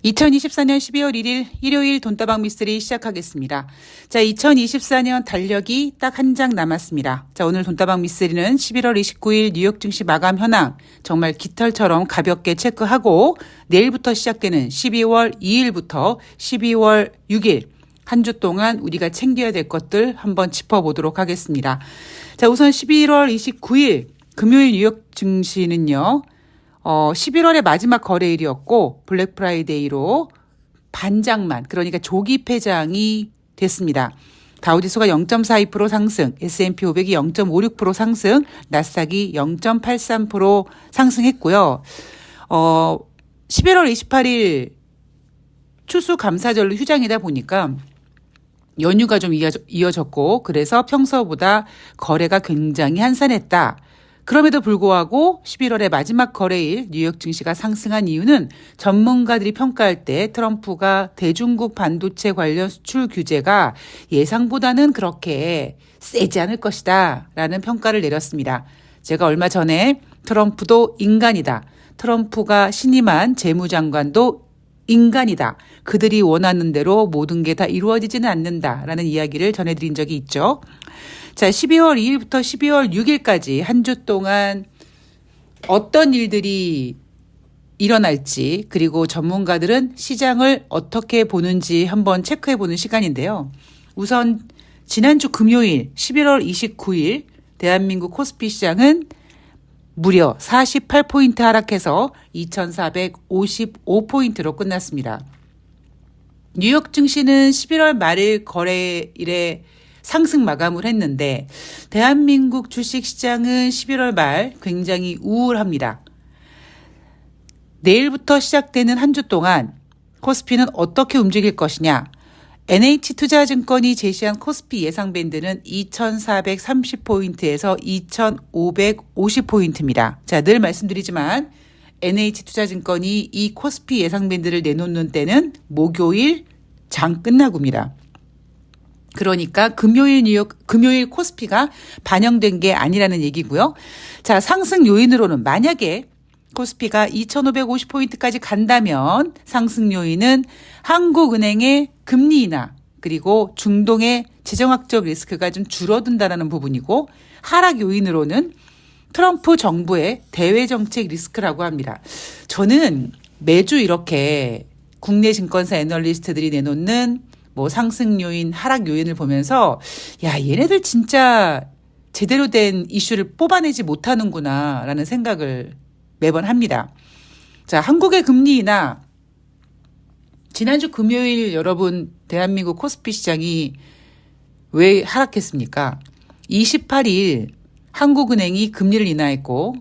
2024년 12월 1일 일요일 돈다방 미스터리 시작하겠습니다. 자, 2024년 달력이 딱 한 장 남았습니다. 자, 오늘 돈다방 미스터리는 11월 29일 뉴욕 증시 마감 현황 정말 깃털처럼 가볍게 체크하고 내일부터 시작되는 12월 2일부터 12월 6일 한 주 동안 우리가 챙겨야 될 것들 한번 짚어보도록 하겠습니다. 자, 우선 11월 29일 금요일 뉴욕 증시는요. 11월의 마지막 거래일이었고 블랙 프라이데이로 반장만, 그러니까 조기 폐장이 됐습니다. 다우지수가 0.42% 상승, S&P 500이 0.56% 상승, 나스닥이 0.83% 상승했고요. 11월 28일 추수감사절로 휴장이다 보니까 연휴가 좀 이어졌고 그래서 평소보다 거래가 굉장히 한산했다. 그럼에도 불구하고 11월의 마지막 거래일 뉴욕 증시가 상승한 이유는 전문가들이 평가할 때 트럼프가 대중국 반도체 관련 수출 규제가 예상보다는 그렇게 세지 않을 것이다 라는 평가를 내렸습니다. 제가 얼마 전에 트럼프도 인간이다. 트럼프가 신임한 재무장관도 인간이다. 그들이 원하는 대로 모든 게 다 이루어지지는 않는다라는 이야기를 전해드린 적이 있죠. 자, 12월 2일부터 12월 6일까지 한 주 동안 어떤 일들이 일어날지 그리고 전문가들은 시장을 어떻게 보는지 한번 체크해보는 시간인데요. 우선 지난주 금요일 11월 29일 대한민국 코스피 시장은 무려 48포인트 하락해서 2,455포인트로 끝났습니다. 뉴욕 증시는 11월 말일 거래일에 상승 마감을 했는데 대한민국 주식시장은 11월 말 굉장히 우울합니다. 내일부터 시작되는 한 주 동안 코스피는 어떻게 움직일 것이냐. NH투자증권이 제시한 코스피 예상 밴드는 2,430포인트에서 2,550포인트입니다. 자, 늘 말씀드리지만 NH투자증권이 이 코스피 예상 밴드를 내놓는 때는 목요일 장 끝나고입니다. 그러니까 금요일 코스피가 반영된 게 아니라는 얘기고요. 자, 상승 요인으로는 만약에 코스피가 2,550포인트까지 간다면 상승 요인은 한국은행의 금리 인하 그리고 중동의 재정학적 리스크가 좀 줄어든다는 부분이고 하락 요인으로는 트럼프 정부의 대외 정책 리스크라고 합니다. 저는 매주 이렇게 국내 증권사 애널리스트들이 내놓는 뭐 상승 요인, 하락 요인을 보면서 야, 얘네들 진짜 제대로 된 이슈를 뽑아내지 못하는구나라는 생각을 매번 합니다. 자, 한국의 금리 인하 지난주 금요일 여러분 대한민국 코스피 시장이 왜 하락했습니까? 28일 한국은행이 금리를 인하했고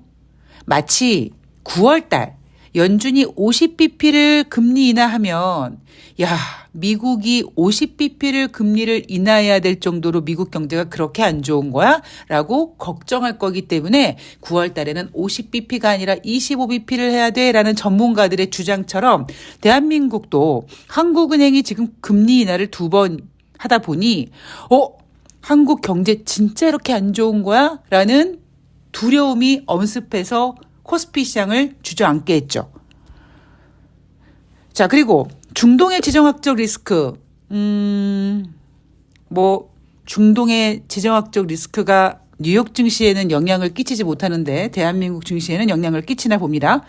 마치 9월 달 연준이 50bp를 금리 인하하면 야, 미국이 50bp를 금리를 인하해야 될 정도로 미국 경제가 그렇게 안 좋은 거야? 라고 걱정할 거기 때문에 9월 달에는 50bp가 아니라 25bp를 해야 돼 라는 전문가들의 주장처럼 대한민국도 한국은행이 지금 금리 인하를 2번 하다 보니 한국 경제 진짜 이렇게 안 좋은 거야? 라는 두려움이 엄습해서 코스피 시장을 주저앉게 했죠. 자, 그리고 중동의 지정학적 리스크, 중동의 지정학적 리스크가 뉴욕 증시에는 영향을 끼치지 못하는데 대한민국 증시에는 영향을 끼치나 봅니다.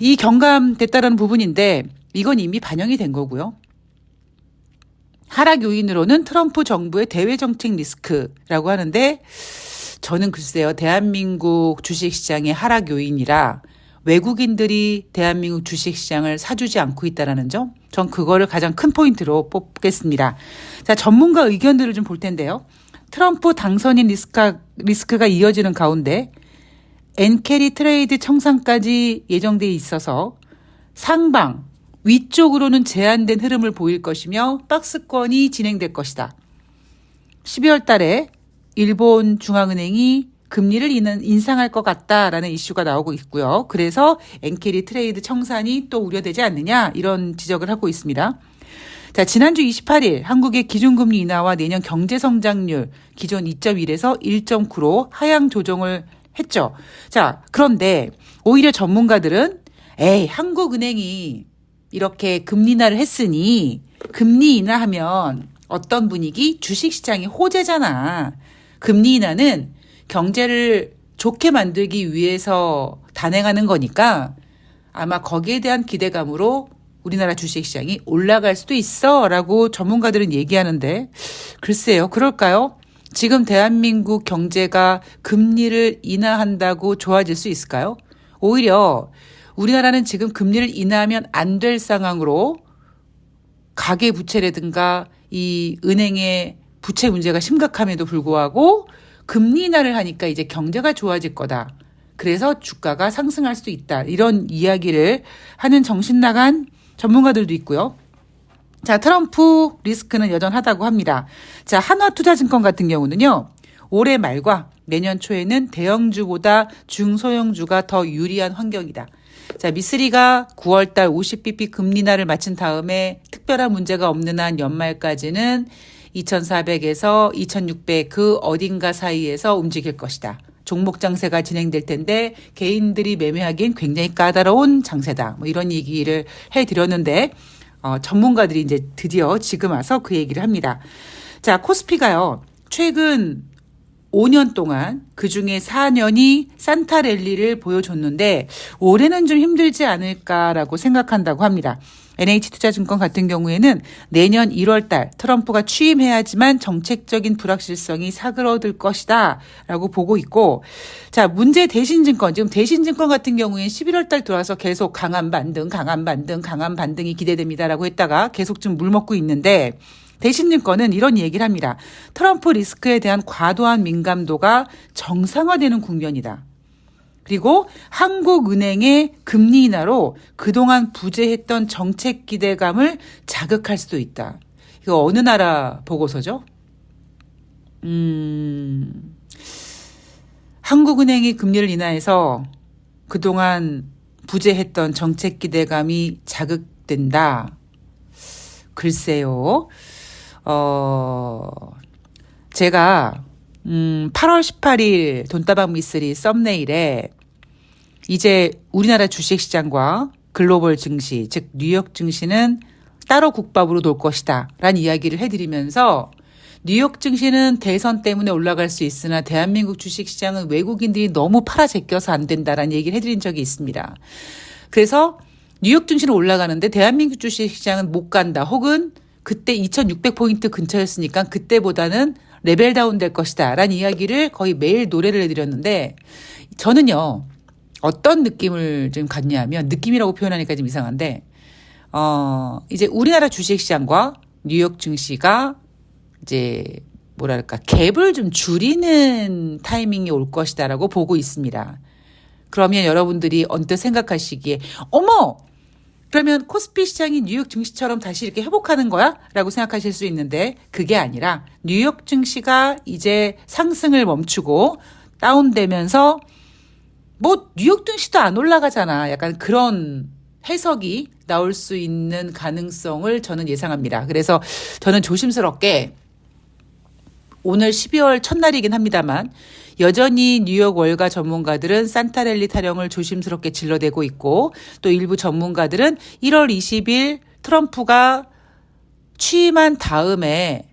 이 경감됐다는 부분인데 이건 이미 반영이 된 거고요. 하락 요인으로는 트럼프 정부의 대외 정책 리스크라고 하는데 저는 글쎄요, 대한민국 주식시장의 하락 요인이라 외국인들이 대한민국 주식시장을 사주지 않고 있다는 점, 전 그거를 가장 큰 포인트로 뽑겠습니다. 자, 전문가 의견들을 좀 볼 텐데요. 트럼프 당선인 리스크가 이어지는 가운데 엔캐리 트레이드 청산까지 예정돼 있어서 상방, 위쪽으로는 제한된 흐름을 보일 것이며 박스권이 진행될 것이다. 12월 달에 일본 중앙은행이 금리를 인상할 것 같다라는 이슈가 나오고 있고요. 그래서 엔캐리 트레이드 청산이 또 우려되지 않느냐 이런 지적을 하고 있습니다. 자, 지난주 28일 한국의 기준금리 인하와 내년 경제성장률 기존 2.1에서 1.9로 하향 조정을 했죠. 자, 그런데 오히려 전문가들은 한국은행이 이렇게 금리 인하를 했으니 금리 인하하면 어떤 분위기? 주식시장이 호재잖아. 금리 인하는 경제를 좋게 만들기 위해서 단행하는 거니까 아마 거기에 대한 기대감으로 우리나라 주식시장이 올라갈 수도 있어 라고 전문가들은 얘기하는데 글쎄요. 그럴까요? 지금 대한민국 경제가 금리를 인하한다고 좋아질 수 있을까요? 오히려 우리나라는 지금 금리를 인하하면 안 될 상황으로 가계부채라든가 이 은행의 부채 문제가 심각함에도 불구하고 금리 인하를 하니까 이제 경제가 좋아질 거다. 그래서 주가가 상승할 수도 있다. 이런 이야기를 하는 정신 나간 전문가들도 있고요. 자, 트럼프 리스크는 여전하다고 합니다. 자, 한화투자증권 같은 경우는요. 올해 말과 내년 초에는 대형주보다 중소형주가 더 유리한 환경이다. 자, 미쓰리가 9월 달 50bp 금리 인하를 마친 다음에 특별한 문제가 없는 한 연말까지는 2,400에서 2,600 그 어딘가 사이에서 움직일 것이다. 종목 장세가 진행될 텐데 개인들이 매매하기엔 굉장히 까다로운 장세다. 뭐 이런 얘기를 해드렸는데 전문가들이 이제 드디어 지금 와서 그 얘기를 합니다. 자, 코스피가요. 최근 5년 동안 그중에 4년이 산타랠리를 보여줬는데 올해는 좀 힘들지 않을까라고 생각한다고 합니다. NH투자증권 같은 경우에는 내년 1월 달 트럼프가 취임해야지만 정책적인 불확실성이 사그러들 것이다 라고 보고 있고 자 문제 대신증권 지금 대신증권 같은 경우에는 11월 달 들어와서 계속 강한 반등이 기대됩니다라고 했다가 계속 좀 물먹고 있는데 대신증권은 이런 얘기를 합니다. 트럼프 리스크에 대한 과도한 민감도가 정상화되는 국면이다. 그리고 한국은행의 금리 인하로 그동안 부재했던 정책 기대감을 자극할 수도 있다. 이거 어느 나라 보고서죠? 한국은행이 금리를 인하해서 그동안 부재했던 정책 기대감이 자극된다. 글쎄요. 제가 8월 18일 돈다방 미쓰리 썸네일에 이제 우리나라 주식시장과 글로벌 증시, 즉 뉴욕 증시는 따로 국밥으로 놀 것이다 라는 이야기를 해드리면서 뉴욕 증시는 대선 때문에 올라갈 수 있으나 대한민국 주식시장은 외국인들이 너무 팔아제껴서 안 된다라는 얘기를 해드린 적이 있습니다. 그래서 뉴욕 증시는 올라가는데 대한민국 주식시장은 못 간다. 혹은 그때 2600포인트 근처였으니까 그때보다는 레벨 다운 될 것이다 라는 이야기를 거의 매일 노래를 해드렸는데 저는요. 어떤 느낌을 좀 갖냐면 느낌이라고 표현하니까 좀 이상한데 이제 우리나라 주식시장과 뉴욕 증시가 이제 뭐랄까 갭을 좀 줄이는 타이밍이 올 것이다라고 보고 있습니다. 그러면 여러분들이 언뜻 생각하시기에 어머 그러면 코스피 시장이 뉴욕 증시처럼 다시 이렇게 회복하는 거야? 라고 생각하실 수 있는데 그게 아니라 뉴욕 증시가 이제 상승을 멈추고 다운되면서 뭐 뉴욕 증시도 안 올라가잖아. 약간 그런 해석이 나올 수 있는 가능성을 저는 예상합니다. 그래서 저는 조심스럽게 오늘 12월 첫날이긴 합니다만 여전히 뉴욕 월가 전문가들은 산타랠리 타령을 조심스럽게 질러대고 있고 또 일부 전문가들은 1월 20일 트럼프가 취임한 다음에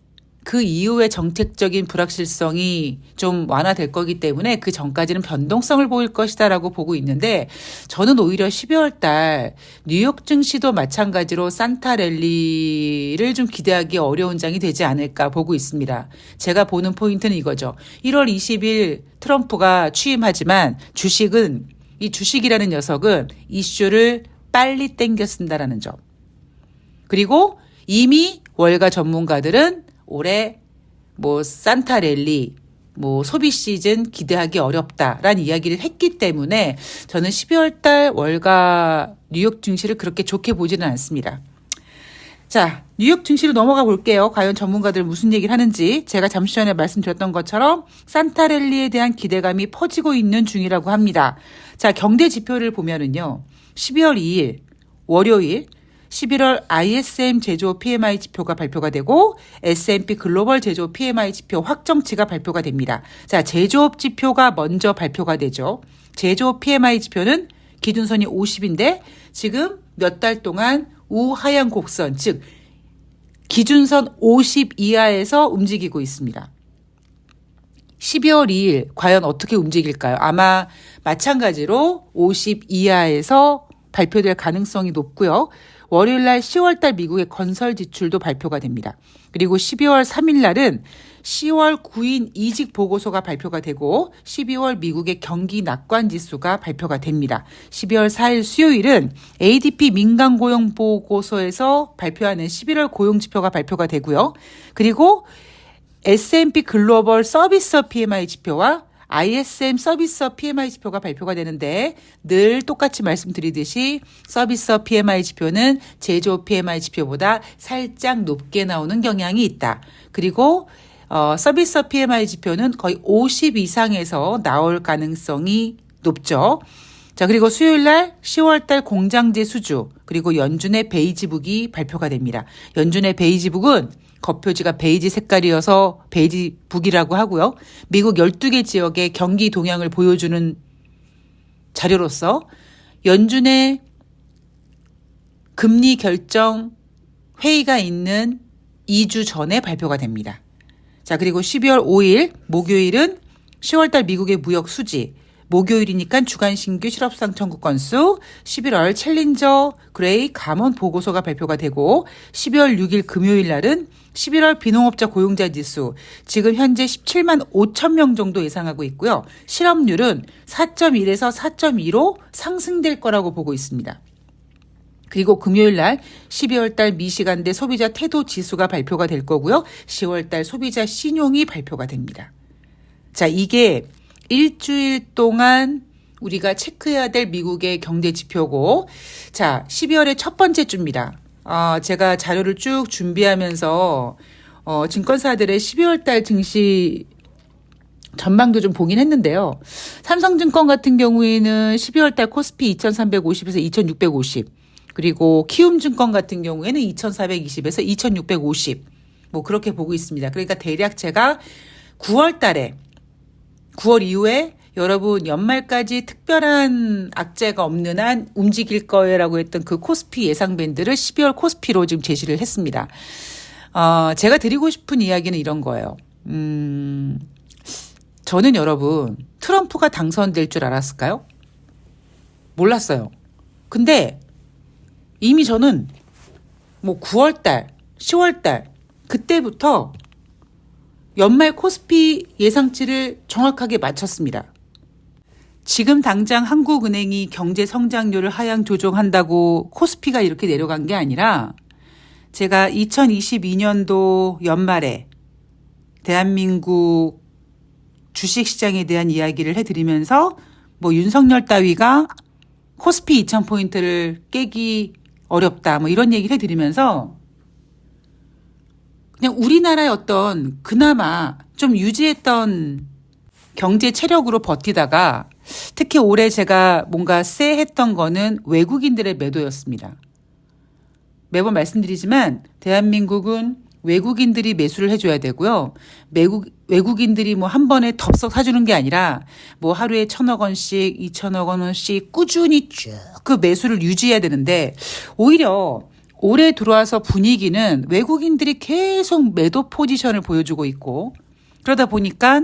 그 이후에 정책적인 불확실성이 좀 완화될 거기 때문에 그 전까지는 변동성을 보일 것이다라고 보고 있는데 저는 오히려 12월 달 뉴욕 증시도 마찬가지로 산타랠리를 좀 기대하기 어려운 장이 되지 않을까 보고 있습니다. 제가 보는 포인트는 이거죠. 1월 20일 트럼프가 취임하지만 주식은 이 주식이라는 녀석은 이슈를 빨리 땡겨 쓴다라는 점. 그리고 이미 월가 전문가들은 올해 뭐 산타랠리 뭐 소비 시즌 기대하기 어렵다라는 이야기를 했기 때문에 저는 12월 달 월가 뉴욕 증시를 그렇게 좋게 보지는 않습니다. 자, 뉴욕 증시로 넘어가 볼게요. 과연 전문가들 무슨 얘기를 하는지. 제가 잠시 전에 말씀드렸던 것처럼 산타랠리에 대한 기대감이 퍼지고 있는 중이라고 합니다. 자, 경제 지표를 보면은요. 12월 2일 월요일 11월 ISM 제조업 PMI 지표가 발표가 되고 S&P 글로벌 제조업 PMI 지표 확정치가 발표가 됩니다. 자, 제조업 지표가 먼저 발표가 되죠. 제조업 PMI 지표는 기준선이 50인데 지금 몇 달 동안 우하향 곡선, 즉 기준선 50 이하에서 움직이고 있습니다. 12월 2일 과연 어떻게 움직일까요? 아마 마찬가지로 50 이하에서 발표될 가능성이 높고요. 월요일 날 10월 달 미국의 건설 지출도 발표가 됩니다. 그리고 12월 3일 날은 10월 구인 이직 보고서가 발표가 되고 12월 미국의 경기 낙관 지수가 발표가 됩니다. 12월 4일 수요일은 ADP 민간 고용 보고서에서 발표하는 11월 고용 지표가 발표가 되고요. 그리고 S&P 글로벌 서비스 PMI 지표와 ISM 서비스 PMI 지표가 발표가 되는데 늘 똑같이 말씀드리듯이 서비스 PMI 지표는 제조업 PMI 지표보다 살짝 높게 나오는 경향이 있다. 그리고 서비스 PMI 지표는 거의 50 이상에서 나올 가능성이 높죠. 자, 그리고 수요일 날 10월 달 공장재 수주, 그리고 연준의 베이지북이 발표가 됩니다. 연준의 베이지북은 겉표지가 베이지 색깔이어서 베이지북이라고 하고요. 미국 12개 지역의 경기 동향을 보여주는 자료로서 연준의 금리 결정 회의가 있는 2주 전에 발표가 됩니다. 자, 그리고 12월 5일 목요일은 10월 달 미국의 무역 수지, 목요일이니까 주간 신규 실업상 청구 건수, 11월 챌린저 그레이 감원 보고서가 발표가 되고 12월 6일 금요일 날은 11월 비농업자 고용자 지수, 지금 현재 17만 5천 명 정도 예상하고 있고요. 실업률은 4.1에서 4.2로 상승될 거라고 보고 있습니다. 그리고 금요일 날 12월 달 미시간대 소비자 태도 지수가 발표가 될 거고요. 10월 달 소비자 신용이 발표가 됩니다. 자, 이게 일주일 동안 우리가 체크해야 될 미국의 경제 지표고, 자, 12월의 첫 번째 주입니다. 제가 자료를 쭉 준비하면서 증권사들의 12월 달 증시 전망도 좀 보긴 했는데요. 삼성증권 같은 경우에는 12월 달 코스피 2350에서 2650, 그리고 키움증권 같은 경우에는 2420에서 2650, 뭐 그렇게 보고 있습니다. 그러니까 대략 제가 9월 달에 9월 이후에 여러분 연말까지 특별한 악재가 없는 한 움직일 거예요라고 했던 그 코스피 예상 밴드를 12월 코스피로 지금 제시를 했습니다. 제가 드리고 싶은 이야기는 이런 거예요. 저는 여러분 트럼프가 당선될 줄 알았을까요? 몰랐어요. 근데 이미 저는 뭐 9월 달, 10월 달 그때부터 연말 코스피 예상치를 정확하게 맞췄습니다. 지금 당장 한국은행이 경제 성장률을 하향 조정한다고 코스피가 이렇게 내려간 게 아니라 제가 2022년도 연말에 대한민국 주식시장에 대한 이야기를 해드리면서 뭐 윤석열 따위가 코스피 2000포인트를 깨기 어렵다 뭐 이런 얘기를 해드리면서 그냥 우리나라의 어떤 그나마 좀 유지했던 경제 체력으로 버티다가 특히 올해 제가 뭔가 쎄했던 거는 외국인들의 매도였습니다. 매번 말씀드리지만 대한민국은 외국인들이 매수를 해줘야 되고요. 외국인들이 뭐 한 번에 덥석 사주는 게 아니라 뭐 하루에 1,000억 원씩 2,000억 원씩 꾸준히 쭉 그 매수를 유지해야 되는데 오히려 올해 들어와서 분위기는 외국인들이 계속 매도 포지션을 보여주고 있고 그러다 보니까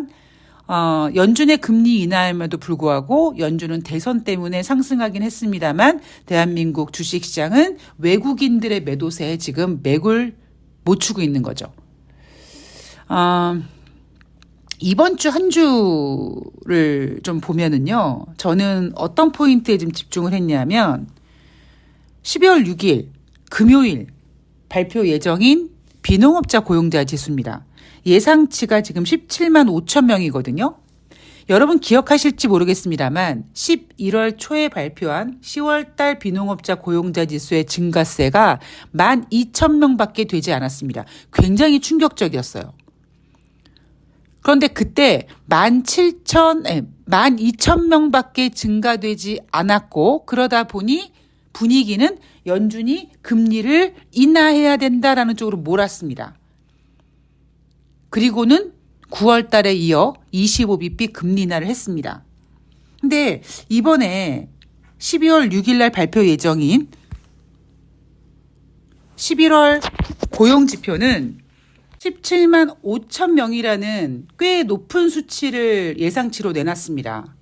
연준의 금리 인하임에도 불구하고 연준은 대선 때문에 상승하긴 했습니다만 대한민국 주식시장은 외국인들의 매도세에 지금 맥을 못 추고 있는 거죠. 이번 주 한 주를 좀 보면은요. 저는 어떤 포인트에 좀 집중을 했냐면 12월 6일 금요일 발표 예정인 비농업자 고용자 지수입니다. 예상치가 지금 17만 5천 명이거든요. 여러분 기억하실지 모르겠습니다만 11월 초에 발표한 10월 달 비농업자 고용자 지수의 증가세가 12,000명밖에 되지 않았습니다. 굉장히 충격적이었어요. 그런데 그때 12,000명밖에 증가되지 않았고 그러다 보니 분위기는 연준이 금리를 인하해야 된다라는 쪽으로 몰았습니다. 그리고는 9월 달에 이어 25bp 금리 인하를 했습니다. 근데 이번에 12월 6일 날 발표 예정인 11월 고용지표는 17만 5천 명이라는 꽤 높은 수치를 예상치로 내놨습니다.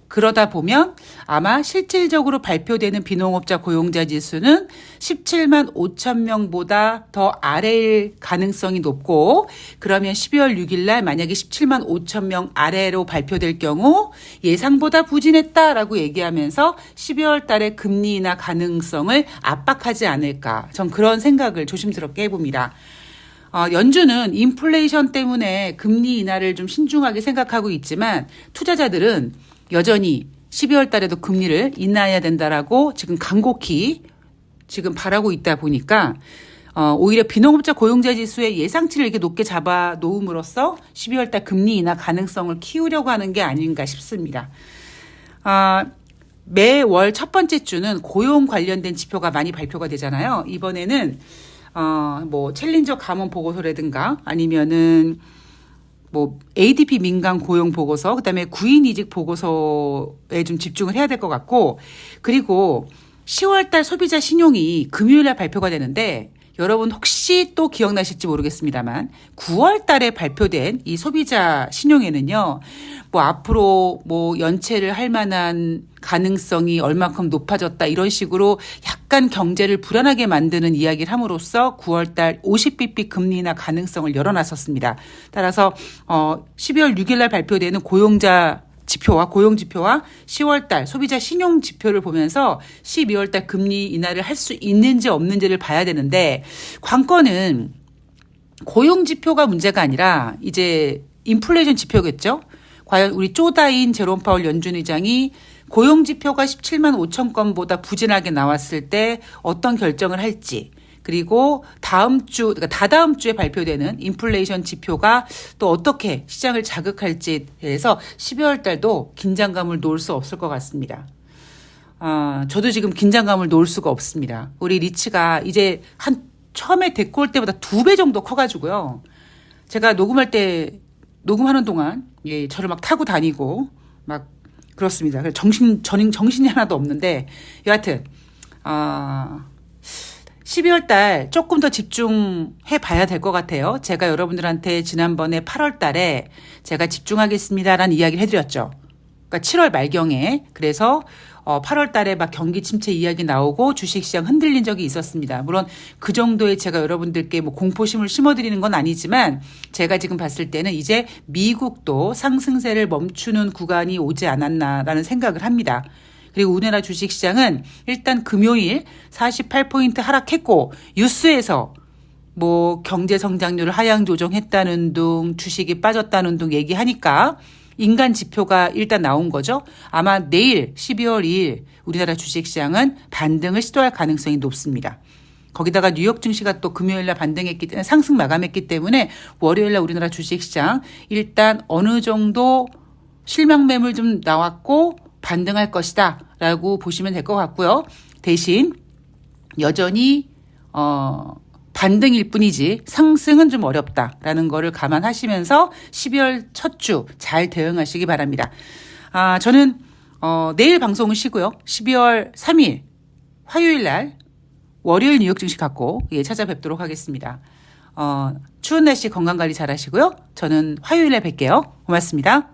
그러다 보면 아마 실질적으로 발표되는 비농업자 고용자 지수는 17만 5천 명보다 더 아래일 가능성이 높고, 그러면 12월 6일 날 만약에 17만 5천 명 아래로 발표될 경우 예상보다 부진했다라고 얘기하면서 12월 달에 금리 인하 가능성을 압박하지 않을까, 전 그런 생각을 조심스럽게 해봅니다. 연준은 인플레이션 때문에 금리 인하를 좀 신중하게 생각하고 있지만 투자자들은 여전히 12월 달에도 금리를 인하해야 된다라고 지금 간곡히 지금 바라고 있다 보니까 오히려 비농업자 고용자 지수의 예상치를 이렇게 높게 잡아 놓음으로써 12월 달 금리 인하 가능성을 키우려고 하는 게 아닌가 싶습니다. 매월 첫 번째 주는 고용 관련된 지표가 많이 발표가 되잖아요. 이번에는 뭐 챌린저 감원 보고서라든가 아니면은 뭐 ADP 민간 고용 보고서, 그다음에 구인 이직 보고서에 좀 집중을 해야 될 것 같고, 그리고 10월 달 소비자 신용이 금요일 날 발표가 되는데 여러분 혹시 또 기억나실지 모르겠습니다만 9월 달에 발표된 이 소비자 신용에는요, 뭐 앞으로 뭐 연체를 할 만한 가능성이 얼마큼 높아졌다 이런 식으로 약간 경제를 불안하게 만드는 이야기를 함으로써 9월 달 50bp 금리 인하 가능성을 열어놨었습니다. 따라서 12월 6일 날 발표되는 고용자 지표와 고용 지표와 10월 달 소비자 신용 지표를 보면서 12월 달 금리 인하를 할 수 있는지 없는지를 봐야 되는데, 관건은 고용 지표가 문제가 아니라 이제 인플레이션 지표겠죠. 과연 우리 쪼다인 제롬 파월 연준 의장이 고용 지표가 17만 5천 건보다 부진하게 나왔을 때 어떤 결정을 할지, 그리고 다음 주, 그러니까 다다음 주에 발표되는 인플레이션 지표가 또 어떻게 시장을 자극할지에 대해서 12월 달도 긴장감을 놓을 수 없을 것 같습니다. 저도 지금 긴장감을 놓을 수가 없습니다. 우리 리츠가 이제 처음에 데리고 올 때보다 2배 정도 커가지고요. 제가 녹음하는 동안, 예, 저를 막 타고 다니고, 막, 그렇습니다. 정신이 하나도 없는데, 여하튼, 12월 달 조금 더 집중해 봐야 될 것 같아요. 제가 여러분들한테 지난번에 8월 달에 제가 집중하겠습니다라는 이야기를 해드렸죠. 그러니까 7월 말경에. 그래서 8월 달에 막 경기 침체 이야기 나오고 주식시장 흔들린 적이 있었습니다. 물론 그 정도의 제가 여러분들께 뭐 공포심을 심어드리는 건 아니지만 제가 지금 봤을 때는 이제 미국도 상승세를 멈추는 구간이 오지 않았나라는 생각을 합니다. 그리고 우리나라 주식시장은 일단 금요일 48포인트 하락했고, 뉴스에서 뭐 경제 성장률을 하향 조정했다는 둥, 주식이 빠졌다는 둥 얘기하니까 인간 지표가 일단 나온 거죠. 아마 내일 12월 2일 우리나라 주식시장은 반등을 시도할 가능성이 높습니다. 거기다가 뉴욕 증시가 또 금요일 날 반등했기 때문에 상승 마감했기 때문에 월요일 날 우리나라 주식시장 일단 어느 정도 실명 매물 좀 나왔고 반등할 것이다 라고 보시면 될 것 같고요. 대신 여전히 반등일 뿐이지 상승은 좀 어렵다라는 거를 감안하시면서 12월 첫 주 잘 대응하시기 바랍니다. 저는 내일 방송은 쉬고요. 12월 3일 화요일 날 월요일 뉴욕 증시 갖고 찾아뵙도록 하겠습니다. 추운 날씨 건강관리 잘 하시고요. 저는 화요일에 뵐게요. 고맙습니다.